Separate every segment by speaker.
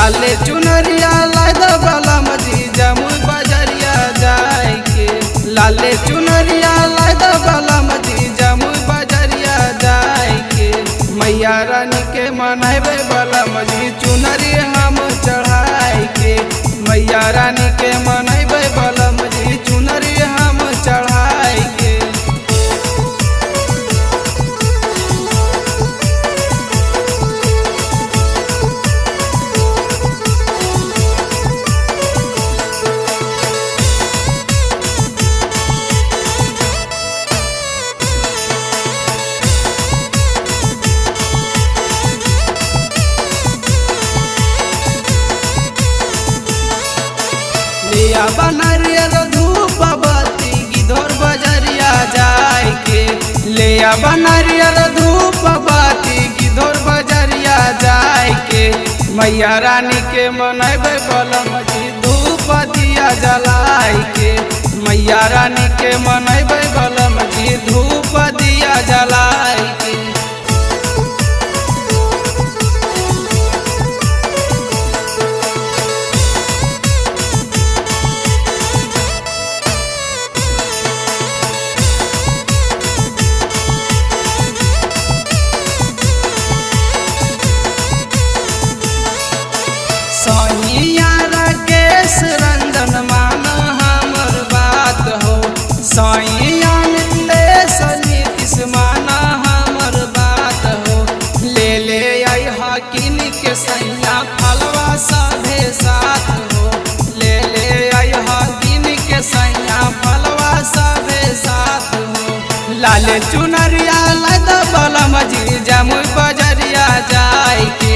Speaker 1: लाले चुनरिया लाद बलम जी जमुई बजरिया जाए के। लाले चुनरिया लाद बलम जी जमुई बजरिया जाए के। मैया रानी के मनाबे बलम जी चुनरी हम चढ़ाए के। मैया रानी के मनाबे बलम जी चुनरी हम चढ़ाए के। लिया बनरिया धूप बत्ती गिधोर बजरिया जाए के। लिया बनरिया धूप बत्ती गिधोर बजरिया जाए के। मैया रानी के मनाबे बलम जी धूप दिया जलाए के। मैया रानी के मनाबे बलम जी धूप दिया जलाए के। सैया राकेश रंजन मान हमर बात हो। सैया नीलेश नीतीश मान हमर बात हो। ले ले आई हकीन के सैया फलवा सभे साथ हो। ले ले आई हकीन के सैया फलवा सभे साथ हो। लाले चुनरिया लाद बलम जी जमुई बजरिया जाए के।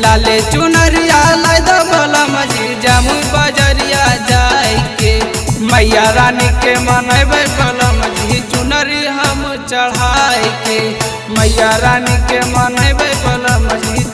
Speaker 1: लाले चुनरिया लाद बलम जी जमुई बजरिया जाए के। मैया रानी के मनाबे बलम जी चुनरी हम चढ़ाए के। मैया रानी के मनाबे बलम जी